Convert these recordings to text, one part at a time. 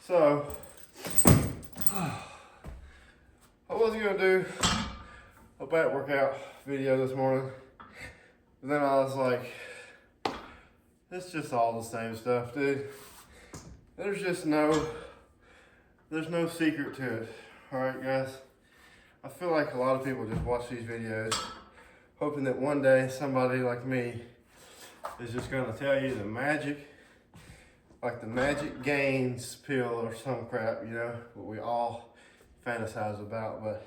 So, I wasn't gonna do a back workout video this morning, but then I was like, it's just all the same stuff, dude. There's no secret to it. All right, guys. I feel like a lot of people just watch these videos hoping that one day somebody like me is just gonna tell you the magic, like the magic gains pill or some crap, you know, what we all fantasize about, but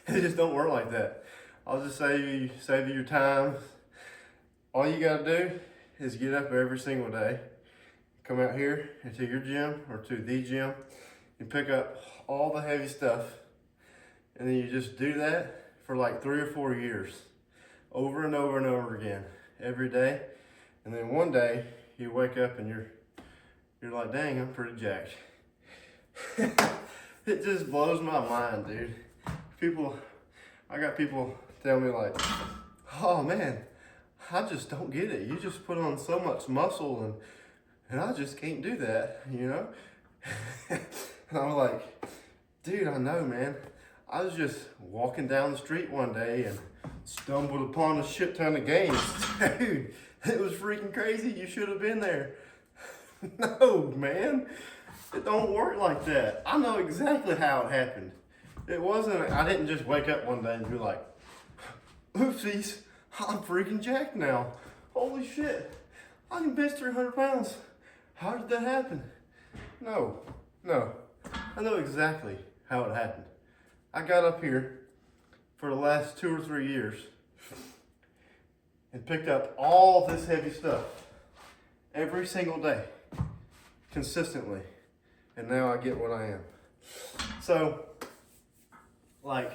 it just don't work like that. I'll just save you your time. All you gotta do is get up every single day, come out here into your gym or to the gym, and pick up all the heavy stuff, and then you just do that for like 3 or 4 years, over and over and over again, every day. And then one day you wake up and you're like, dang, I'm pretty jacked. It just blows my mind, dude. I got people tell me like, oh man, I just don't get it. You just put on so much muscle and I just can't do that, you know? And I'm like, dude, I know, man. I was just walking down the street one day and stumbled upon a shit ton of gains. Dude, it was freaking crazy. You should have been there. No, man. It don't work like that. I know exactly how it happened. I didn't just wake up one day and be like, oopsies, I'm freaking jacked now. Holy shit, I can bench 300 pounds. How did that happen? No. I know exactly how it happened. I got up here for the last 2 or 3 years and picked up all this heavy stuff every single day, consistently. And now I get what I am. So, like,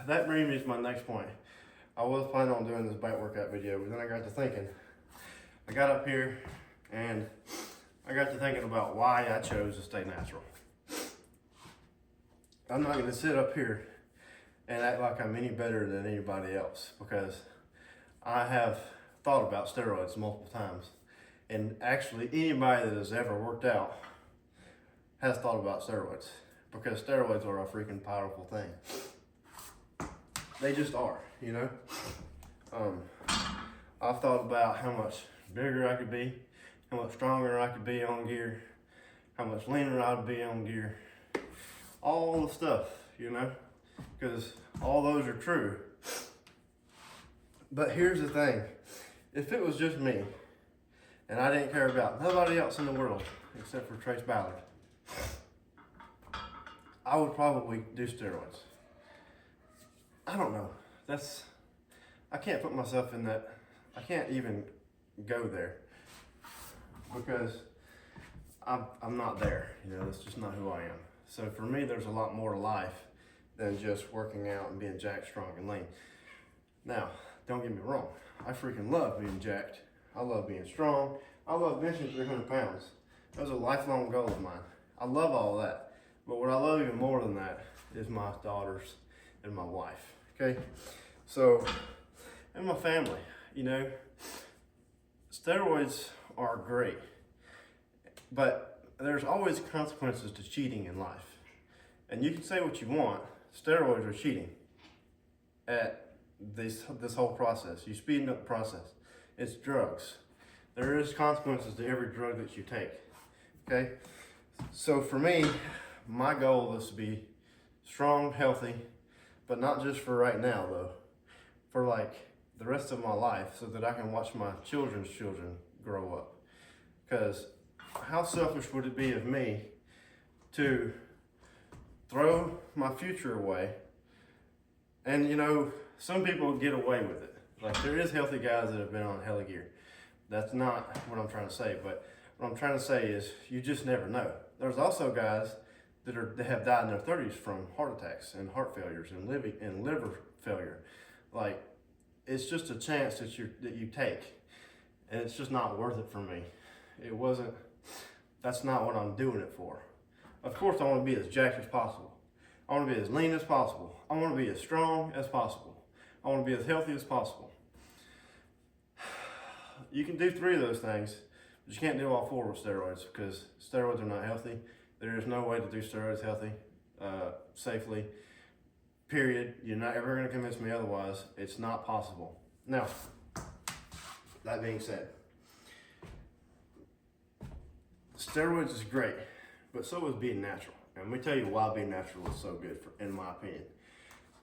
that brings me to my next point. I was planning on doing this back workout video, but then I got to thinking. I got up here and I got to thinking about why I chose to stay natural. I'm not gonna sit up here and act like I'm any better than anybody else, because I have thought about steroids multiple times. And actually anybody that has ever worked out has thought about steroids, because steroids are a freaking powerful thing. They just are, you know? I've thought about how much bigger I could be, how much stronger I could be on gear, how much leaner I'd be on gear, all the stuff, you know, because all those are true. But here's the thing, if it was just me and I didn't care about nobody else in the world except for Trace Ballard, I would probably do steroids. I don't know. I can't put myself in that. I can't even go there because I'm not there. You know, that's just not who I am. So for me, there's a lot more to life than just working out and being jacked, strong, and lean. Now, don't get me wrong. I freaking love being jacked. I love being strong. I love benching 300 pounds. That was a lifelong goal of mine. I love all that. But what I love even more than that is my daughters and my wife, okay? So, and my family, you know. Steroids are great, but there's always consequences to cheating in life. And you can say what you want, steroids are cheating at this whole process. You're speeding up the process. It's drugs. There is consequences to every drug that you take, okay? So for me, my goal is to be strong, healthy, but not just for right now though, for like the rest of my life, so that I can watch my children's children grow up. Because how selfish would it be of me to throw my future away? And you know, some people get away with it. Like, there is healthy guys that have been on hella gear. That's not what I'm trying to say, but what I'm trying to say is you just never know. There's also guys that have died in their 30s from heart attacks and heart failures and liver failure. Like, it's just a chance that you take, and it's just not worth it for me. That's not what I'm doing it for. Of course, I want to be as jacked as possible. I want to be as lean as possible. I want to be as strong as possible. I want to be as healthy as possible. you can do 3 of those things, but you can't do all 4 with steroids because steroids are not healthy. There is no way to do steroids healthy, safely, period. You're not ever gonna convince me otherwise. It's not possible. Now, that being said, steroids is great, but so is being natural. And let me tell you why being natural is so good, in my opinion.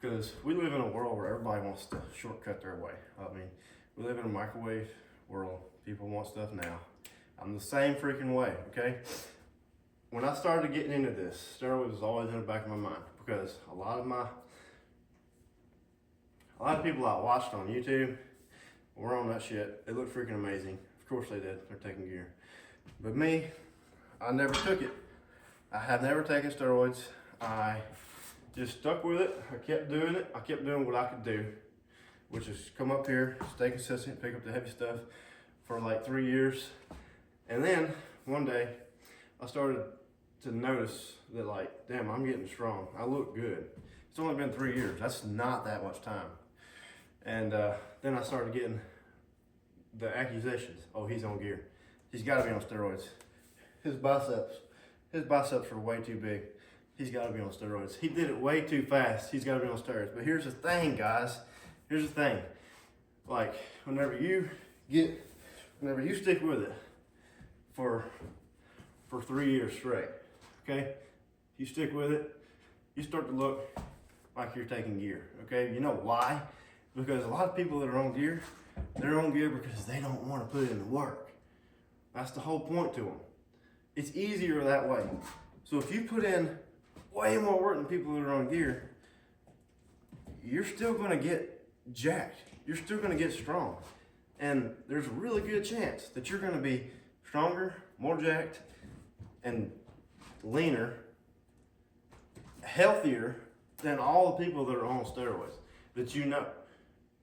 Because we live in a world where everybody wants to shortcut their way. I mean, we live in a microwave world. People want stuff now. I'm the same freaking way, okay? When I started getting into this, steroids was always in the back of my mind because a lot of people I watched on YouTube were on that shit. They looked freaking amazing. Of course they did. They're taking gear. But me, I never took it. I have never taken steroids. I just stuck with it. I kept doing it. I kept doing what I could do, which is come up here, stay consistent, pick up the heavy stuff for like 3 years. And then one day I started to notice that, like, damn, I'm getting strong. I look good. It's only been 3 years. That's not that much time. And then I started getting the accusations. Oh, he's on gear. He's got to be on steroids. His biceps are way too big. He's got to be on steroids. He did it way too fast. He's got to be on steroids. But here's the thing, guys. Here's the thing. Like, whenever you stick with it for 3 years straight, okay? You stick with it, you start to look like you're taking gear, okay? You know why? Because a lot of people that are on gear, they're on gear because they don't want to put in the work. That's the whole point to them. It's easier that way. So if you put in way more work than people that are on gear, you're still going to get jacked. You're still going to get strong. And there's a really good chance that you're going to be stronger, more jacked, and leaner, healthier than all the people that are on steroids that you know.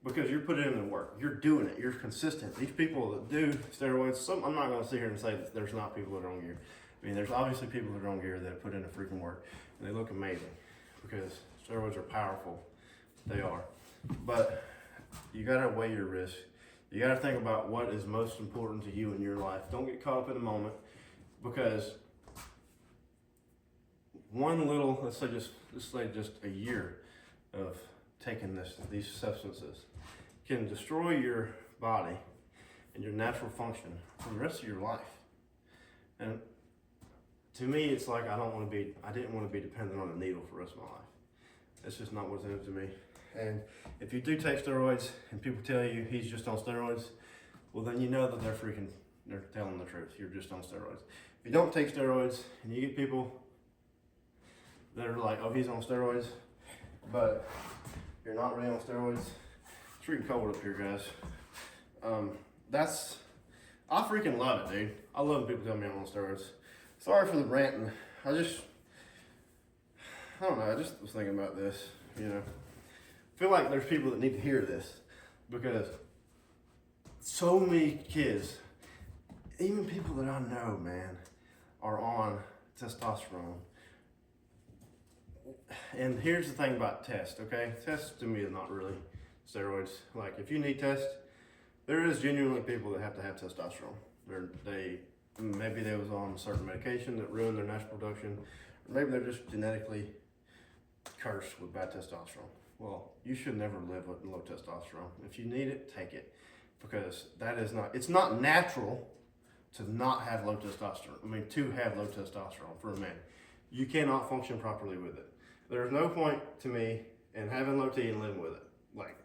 Because you're putting in the work, you're doing it, you're consistent. These people that do steroids, I'm not gonna sit here and say that there's not people that are on gear. I mean, there's obviously people that are on gear that put in the freaking work and they look amazing because steroids are powerful, they are. But you gotta weigh your risk. You gotta think about what is most important to you in your life. Don't get caught up in the moment because one little, let's say just a year of taking these substances can destroy your body and your natural function for the rest of your life. And to me, it's like I didn't want to be dependent on a needle for the rest of my life. That's just not what's in it to me. And if you do take steroids and people tell you he's just on steroids, well then you know that they're telling the truth. You're just on steroids. If you don't take steroids and you get people that are like, oh, he's on steroids, but you're not really on steroids. It's freaking cold up here, guys. I freaking love it, dude. I love when people tell me I'm on steroids. Sorry for the ranting. I don't know, I just was thinking about this, you know. I feel like there's people that need to hear this because so many kids, even people that I know, man, are on testosterone. And here's the thing about test, okay? Test to me is not really steroids. Like, if you need test, there is genuinely people that have to have testosterone. Maybe they was on certain medication that ruined their natural production, or maybe they're just genetically cursed with bad testosterone. Well, you should never live with low testosterone. If you need it, take it, because it's not natural to not have low testosterone. I mean, to have low testosterone for a man. You cannot function properly with it. There's no point to me in having low T and living with it. Like,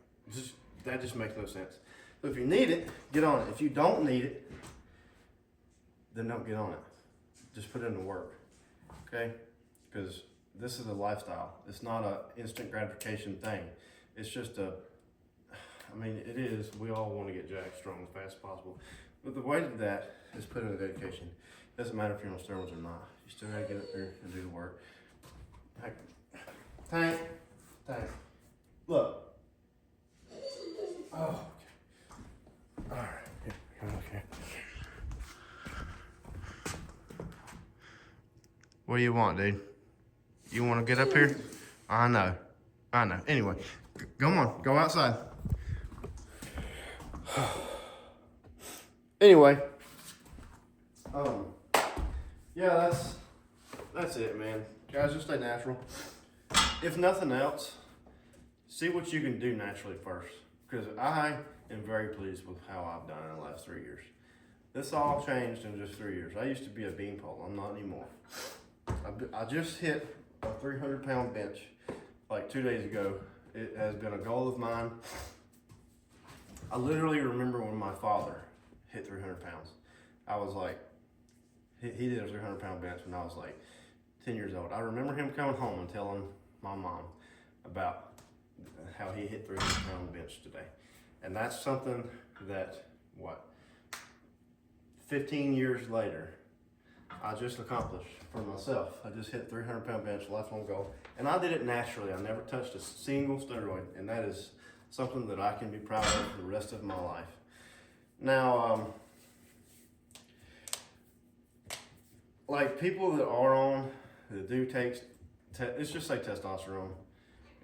that just makes no sense. So if you need it, get on it. If you don't need it, then don't get on it. Just put in the work, okay? Because this is a lifestyle. It's not an instant gratification thing. It's just it is. We all want to get jacked strong as fast as possible. But the way to that is put in the dedication. It doesn't matter if you're on steroids or not. You still gotta get up there and do the work. Tank. Look. Oh, okay. All right. Here, come up here. What do you want, dude? You want to get up here? I know. Anyway, go on. Go outside. Anyway, yeah, that's it, man. Guys, just stay natural. If nothing else, see what you can do naturally first, because I am very pleased with how I've done in the last 3 years. This all changed in just 3 years. I used to be a beanpole. I'm not anymore. I just hit a 300-pound bench like 2 days ago. It has been a goal of mine. I literally remember when my father hit 300 pounds. I was like, he did a 300-pound bench when I was like 10 years old. I remember him coming home and telling my mom about how he hit 300-pound bench today. And that's something that, 15 years later, I just accomplished for myself. I just hit 300-pound bench, lifelong goal. And I did it naturally. I never touched a single steroid. And that is something that I can be proud of for the rest of my life. Now, like people that are on, that do take, let's just say testosterone.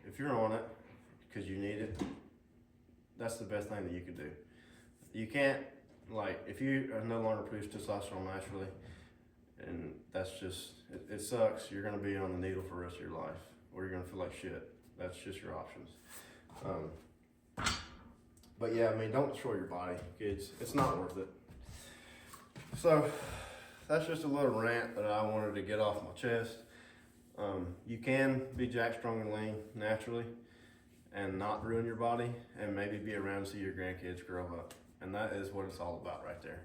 If you're on it because you need it, that's the best thing that you can do. You can't, like, if you are no longer produce testosterone naturally, and that's just, it sucks. You're going to be on the needle for the rest of your life, or you're going to feel like shit. That's just your options. But yeah, I mean, don't destroy your body, kids. It's not worth it. So that's just a little rant that I wanted to get off my chest. You can be jacked, strong, and lean naturally and not ruin your body, and maybe be around to see your grandkids grow up. And that is what it's all about right there.